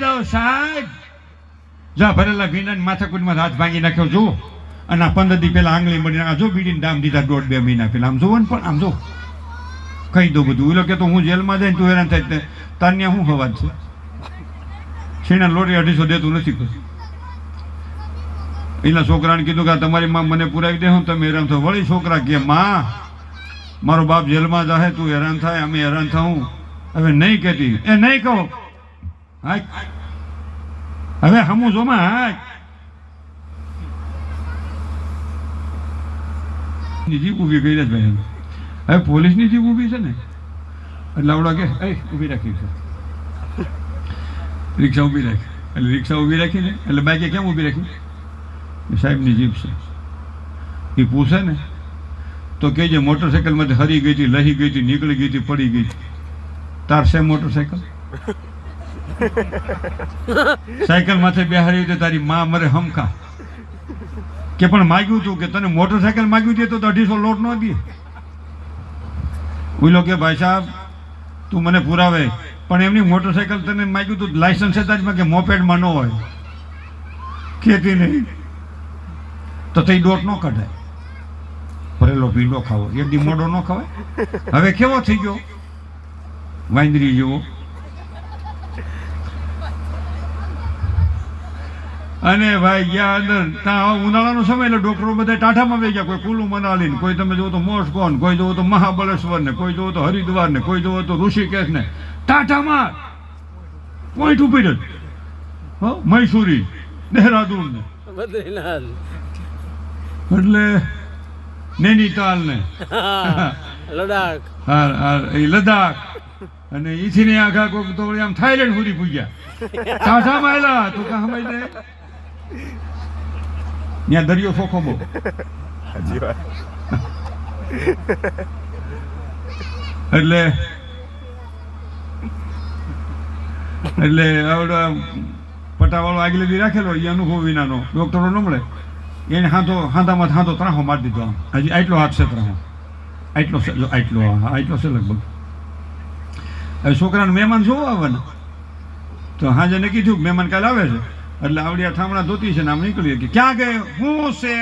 જાઓ સાહેબ, જા ભરેલા ભીંડાની માથાકૂટમાં હાથ ભાંગી નાખ્યો જો, અને આ 15 દી પહેલા આંગળી મળી આ જો બીડીને દામ દીધા 1.5-2 મહિના પહેલા. આમ જોવો ને પણ આમ જો કહી દઉં બધું. ઓલો કે તો હું જેલમાં જઈને તું હેરાન થાય તાન્યા શું હવાજ છે? છીણા લોટી 250 દેતું નથી કોઈ. એના છોકરાને કીધું કે તમારી માં મને પુરાવી દે, હું તમે હેરાન થાવ. વળી છોકરા કે માં મારો બાપ જેલમાં જાહે, તું હેરાન થાય, અમે હેરાન થાઉં. હવે નહીં કહેતી, એ નહીં કહો. હા હવે હમું જોમાં હા જીપ ઊભી કરી ભાઈ. હવે પોલીસની જીપ ઊભી છે ને એટલે આવડા કે ઊભી રાખી છે, રિક્ષા ઊભી રાખી. એટલે રિક્ષા ઊભી રાખીને એટલે બાઈકે કેમ ઊભી રાખી? સાહેબની જીપ છે. એ પૂછે ને તો કહેજે મોટરસાઇકલમાંથી હરી ગઈ હતી, લહી ગઈ હતી, નીકળી ગઈ હતી, પડી ગઈ હતી. તાર છે મોટરસાઇકલ? સાયકલ માથે બેહારી તો તારી માં મરે હમખા કે પણ માગ્યું તું કે તને મોટરસાઇકલ માગ્યું છે તો 250 લોટ ન દે. ઓલો કે ભાઈ સાહેબ તું મને પુરાવે, પણ એમની મોટરસાઇકલ તને માગ્યું તું લાયસન્સ છે તારીમાં કે મોપેડમાં ન હોય, ખેતી નહીં તો તે દોટ ન કઢાય. ભરેલો ભીંડો ખાવો એક દી મોડો ન ખવાય. હવે કેવો થઈ ગયો વાંદરી જેવો. અને ભાઈ ગયા અંદર ત્યાં ઉનાળાનો સમય એટલે ડોક્ટરો બધા ટાઢામાં વહી ગયા. કોઈ કુલ્લુ મનાલી ને, કોઈ તમે જોવો તો મોસ્કો ને, કોઈ જોવો તો મહાબળેશ્વર ને, કોઈ જોવો તો હરિદ્વાર ને, કોઈ જોવો તો ઋષિકેશ ને. ટાઢામાં પોઈન્ટ ઉપર જ મૈસૂરી, દેહરાદૂન ને, બદ્રીનાથ, એટલે નૈનીતાલ ને, લડાખ, એ લદ્દાખ, અને ઈથી ને આખા કોઈક તો આમ થાઈલેન્ડ સુધી પૂગ્યા. ટાઢામાં આવેલા તું કાં સમજ દે ત્યાં દરિયો સોખો બહુ. એટલે આવડા પટાવાળો આગલે દી રાખેલો એ અનુભવ વિનાનો ડોક્ટરો ન મળે એને હાથામાં હાથો ત્રાહો મારી દીધો. આમ હજી આટલો હાથ છે ત્રાહો, આટલો છે લગભગ. હવે છોકરાને મહેમાન જોવા આવવાના તો હાજે ને કીધું મહેમાન કાલે આવે છે એટલે આવડી આ થામણા ધોતી છે ને આમ નીકળીએ કે ક્યાં ગયે હું છે.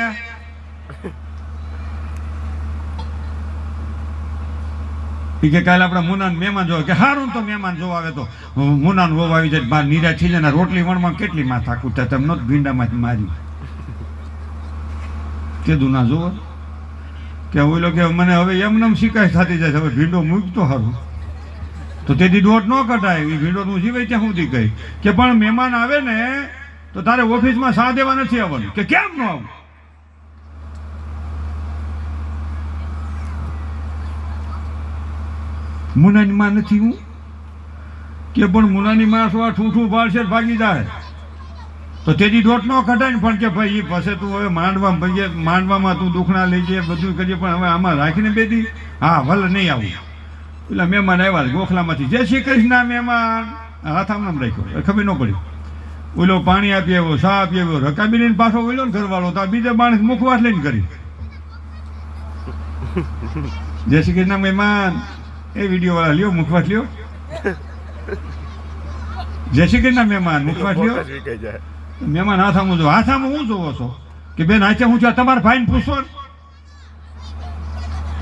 એ કે કાલે આપણા મુનાન મહેમાન જોવા કે હારું તો મહેમાન જોવા આવે તો મુનાન વહુ આવી જાય બહાર નિરાશ થઈ જાય. રોટલી વણમાં કેટલી માથા કૂટતા તમને ભીંડામાંથી મારી કીધું ના જોવો કે ઓલો કે મને હવે એમને શિકાયત થતી જાય હવે ભીંડો મૂકતો સારું તો તેથી દોટ ન કટાય. એ ભીંડો નું જીવે ત્યાં સુધી કહી કે પણ મહેમાન આવે ને તો તારે ઓફિસમાં સા દેવા નથી આવવાનું. કે કેમ ન આવું? મુનાની માં નથી હું કે પણ મુનાની માં શું ઠૂઠું પાડશે ભાગી જાય તો તેથી દોટ ન કટાય ને. પણ કે ભાઈ એ પાસે તું હવે માંડવામાં તું દુખણા લઈ જાય બધું કરીએ પણ હવે આમાં રાખીને બેધી હા ભલે નહીં આવું. પેલા મહેમાન આવ્યા ગોખલામાંથી જય શ્રી કૃષ્ણ મહેમાન હાથ આમ રાખ્યો ખબર ન પડી. ઓલો પાણી આપી આવ્યો, ચા આપી આવ્યો, રકાબી લઈને પાછો ઓલો ને ઘરવાળો તો બીજા માણસ મુખવાસ લઈને કરી જય શ્રી કૃષ્ણ મહેમાન. એ વિડીયો વાળા લ્યો મુખવાસ લ્યો. જય શ્રી કૃષ્ણ મહેમાન મુખવાસ લ્યો. મહેમાન હાથામાં જો હાથામાં હું જોવો છો કે બેન હાથે હું છું તમારા ભાઈને પૂછો.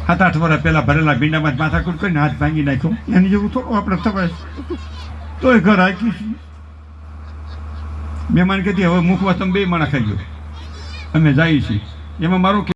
7-8 વર્ષ પહેલા ભરેલા ભીંડામાં જ માથાકૂટ કરીને હાથ ભાંગી નાખ્યો. એની જેવું થોડું આપણે થવાય તોય ઘર હાકી. મહેમાન કહેતી હવે મુખવાસ તમે 2 માણા ખાઈ ગયો અમે જઈએ છીએ. એમાં મારો